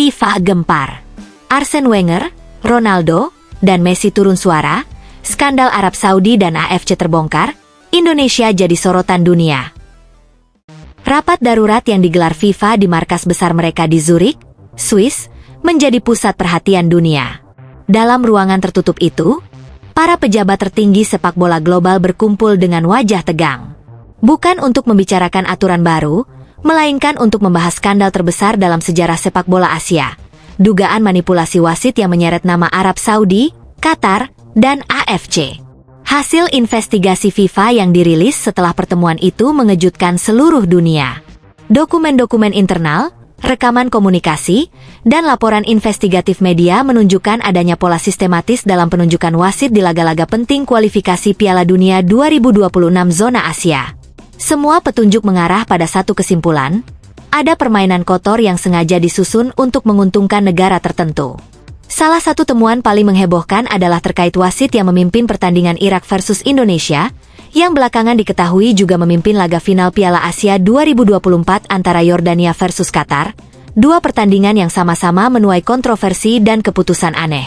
FIFA gempar. Arsene Wenger, Ronaldo, dan Messi turun suara, skandal Arab Saudi dan AFC terbongkar, Indonesia jadi sorotan dunia. Rapat darurat yang digelar FIFA di markas besar mereka di Zurich, Swiss, menjadi pusat perhatian dunia. Dalam ruangan tertutup itu, para pejabat tertinggi sepak bola global berkumpul dengan wajah tegang. Bukan untuk membicarakan aturan baru, melainkan untuk membahas skandal terbesar dalam sejarah sepak bola Asia. Dugaan manipulasi wasit yang menyeret nama Arab Saudi, Qatar, dan AFC. Hasil investigasi FIFA yang dirilis setelah pertemuan itu mengejutkan seluruh dunia. Dokumen-dokumen internal, rekaman komunikasi, dan laporan investigatif media menunjukkan adanya pola sistematis dalam penunjukan wasit di laga-laga penting kualifikasi Piala Dunia 2026 zona Asia. Semua petunjuk mengarah pada satu kesimpulan, ada permainan kotor yang sengaja disusun untuk menguntungkan negara tertentu. Salah satu temuan paling menghebohkan adalah terkait wasit yang memimpin pertandingan Irak versus Indonesia, yang belakangan diketahui juga memimpin laga final Piala Asia 2024 antara Yordania versus Qatar, dua pertandingan yang sama-sama menuai kontroversi dan keputusan aneh.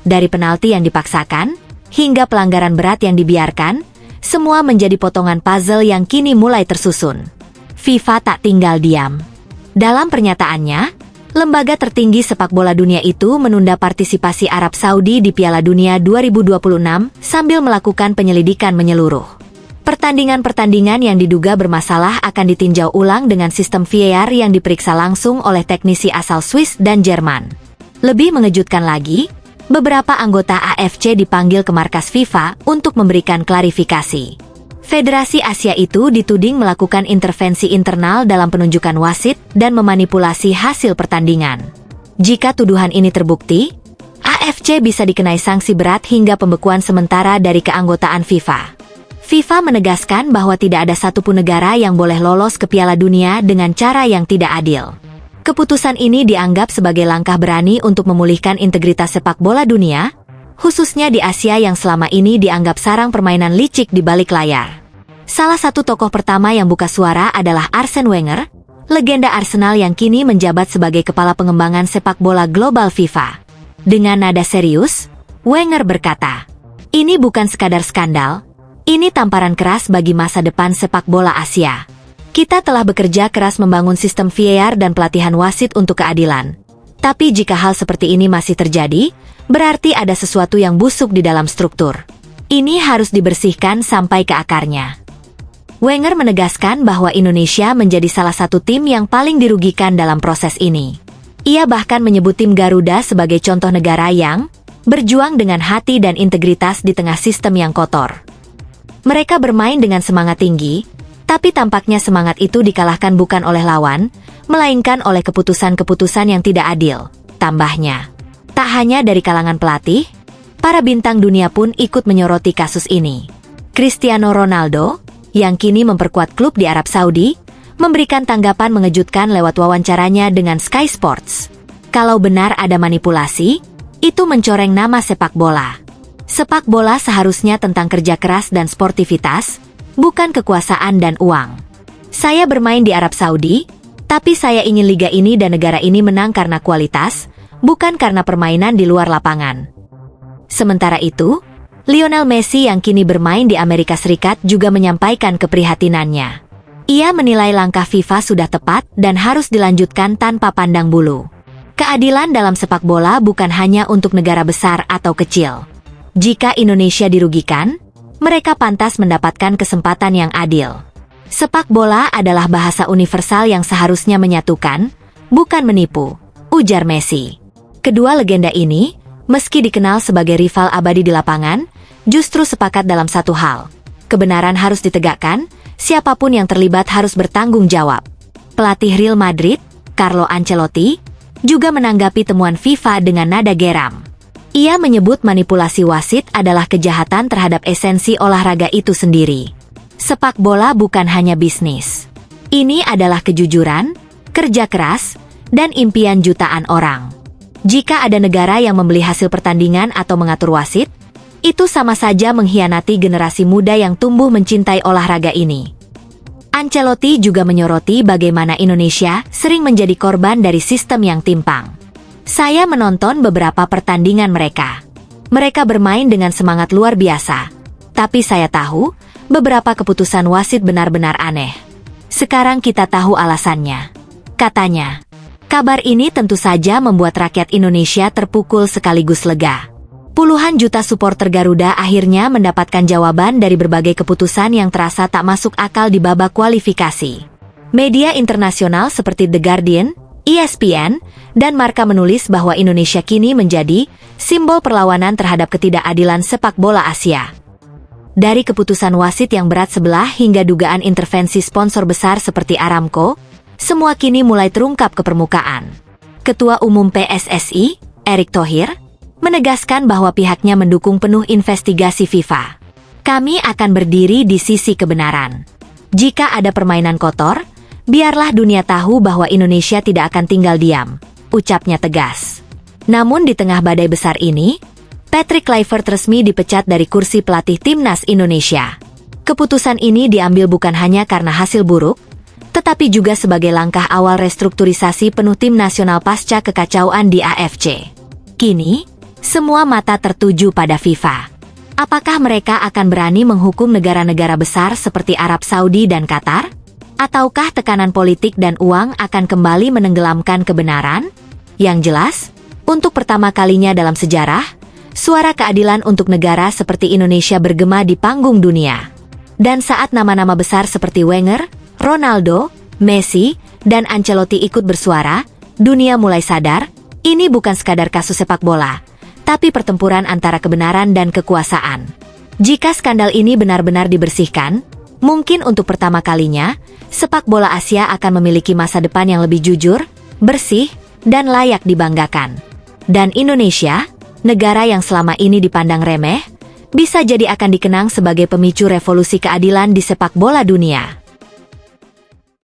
Dari penalti yang dipaksakan, hingga pelanggaran berat yang dibiarkan, semua menjadi potongan puzzle yang kini mulai tersusun. FIFA tak tinggal diam. Dalam pernyataannya, lembaga tertinggi sepak bola dunia itu menunda partisipasi Arab Saudi di Piala Dunia 2026 sambil melakukan penyelidikan menyeluruh. Pertandingan-pertandingan yang diduga bermasalah akan ditinjau ulang dengan sistem VAR yang diperiksa langsung oleh teknisi asal Swiss dan Jerman. Lebih mengejutkan lagi, beberapa anggota AFC dipanggil ke markas FIFA untuk memberikan klarifikasi. Federasi Asia itu dituding melakukan intervensi internal dalam penunjukan wasit dan memanipulasi hasil pertandingan. Jika tuduhan ini terbukti, AFC bisa dikenai sanksi berat hingga pembekuan sementara dari keanggotaan FIFA. FIFA menegaskan bahwa tidak ada satupun negara yang boleh lolos ke Piala Dunia dengan cara yang tidak adil. Keputusan ini dianggap sebagai langkah berani untuk memulihkan integritas sepak bola dunia, khususnya di Asia yang selama ini dianggap sarang permainan licik di balik layar. Salah satu tokoh pertama yang buka suara adalah Arsene Wenger, legenda Arsenal yang kini menjabat sebagai kepala pengembangan sepak bola global FIFA. Dengan nada serius, Wenger berkata, "Ini bukan sekadar skandal, ini tamparan keras bagi masa depan sepak bola Asia. Kita telah bekerja keras membangun sistem VAR dan pelatihan wasit untuk keadilan. Tapi jika hal seperti ini masih terjadi, berarti ada sesuatu yang busuk di dalam struktur. Ini harus dibersihkan sampai ke akarnya." Wenger menegaskan bahwa Indonesia menjadi salah satu tim yang paling dirugikan dalam proses ini. Ia bahkan menyebut tim Garuda sebagai contoh negara yang berjuang dengan hati dan integritas di tengah sistem yang kotor. Mereka bermain dengan semangat tinggi, tapi tampaknya semangat itu dikalahkan bukan oleh lawan, melainkan oleh keputusan-keputusan yang tidak adil, tambahnya. Tak hanya dari kalangan pelatih, para bintang dunia pun ikut menyoroti kasus ini. Cristiano Ronaldo, yang kini memperkuat klub di Arab Saudi, memberikan tanggapan mengejutkan lewat wawancaranya dengan Sky Sports. Kalau benar ada manipulasi, itu mencoreng nama sepak bola. Sepak bola seharusnya tentang kerja keras dan sportivitas, bukan kekuasaan dan uang. Saya bermain di Arab Saudi, tapi saya ingin liga ini dan negara ini menang karena kualitas, bukan karena permainan di luar lapangan. Sementara itu, Lionel Messi yang kini bermain di Amerika Serikat juga menyampaikan keprihatinannya. Ia menilai langkah FIFA sudah tepat dan harus dilanjutkan tanpa pandang bulu. Keadilan dalam sepak bola bukan hanya untuk negara besar atau kecil. Jika Indonesia dirugikan, mereka pantas mendapatkan kesempatan yang adil. Sepak bola adalah bahasa universal yang seharusnya menyatukan, bukan menipu, ujar Messi. Kedua legenda ini, meski dikenal sebagai rival abadi di lapangan, justru sepakat dalam satu hal. Kebenaran harus ditegakkan, siapapun yang terlibat harus bertanggung jawab. Pelatih Real Madrid, Carlo Ancelotti, juga menanggapi temuan FIFA dengan nada geram. Ia menyebut manipulasi wasit adalah kejahatan terhadap esensi olahraga itu sendiri. Sepak bola bukan hanya bisnis. Ini adalah kejujuran, kerja keras, dan impian jutaan orang. Jika ada negara yang membeli hasil pertandingan atau mengatur wasit, itu sama saja mengkhianati generasi muda yang tumbuh mencintai olahraga ini. Ancelotti juga menyoroti bagaimana Indonesia sering menjadi korban dari sistem yang timpang. Saya menonton beberapa pertandingan mereka. Mereka bermain dengan semangat luar biasa. Tapi saya tahu, beberapa keputusan wasit benar-benar aneh. Sekarang kita tahu alasannya. Katanya, kabar ini tentu saja membuat rakyat Indonesia terpukul sekaligus lega. Puluhan juta supporter Garuda akhirnya mendapatkan jawaban dari berbagai keputusan yang terasa tak masuk akal di babak kualifikasi. Media internasional seperti The Guardian, ESPN, dan Marca menulis bahwa Indonesia kini menjadi simbol perlawanan terhadap ketidakadilan sepak bola Asia. Dari keputusan wasit yang berat sebelah hingga dugaan intervensi sponsor besar seperti Aramco, semua kini mulai terungkap ke permukaan. Ketua Umum PSSI, Erick Thohir, menegaskan bahwa pihaknya mendukung penuh investigasi FIFA. Kami akan berdiri di sisi kebenaran. Jika ada permainan kotor, biarlah dunia tahu bahwa Indonesia tidak akan tinggal diam, ucapnya tegas. Namun di tengah badai besar ini, Patrick Kluivert resmi dipecat dari kursi pelatih timnas Indonesia. Keputusan ini diambil bukan hanya karena hasil buruk, tetapi juga sebagai langkah awal restrukturisasi penuh tim nasional pasca kekacauan di AFC. Kini, semua mata tertuju pada FIFA. Apakah mereka akan berani menghukum negara-negara besar seperti Arab Saudi dan Qatar? Ataukah tekanan politik dan uang akan kembali menenggelamkan kebenaran? Yang jelas, untuk pertama kalinya dalam sejarah, suara keadilan untuk negara seperti Indonesia bergema di panggung dunia. Dan saat nama-nama besar seperti Wenger, Ronaldo, Messi, dan Ancelotti ikut bersuara, dunia mulai sadar, ini bukan sekadar kasus sepak bola, tapi pertempuran antara kebenaran dan kekuasaan. Jika skandal ini benar-benar dibersihkan, mungkin untuk pertama kalinya, sepak bola Asia akan memiliki masa depan yang lebih jujur, bersih, dan layak dibanggakan. Dan Indonesia, negara yang selama ini dipandang remeh, bisa jadi akan dikenang sebagai pemicu revolusi keadilan di sepak bola dunia.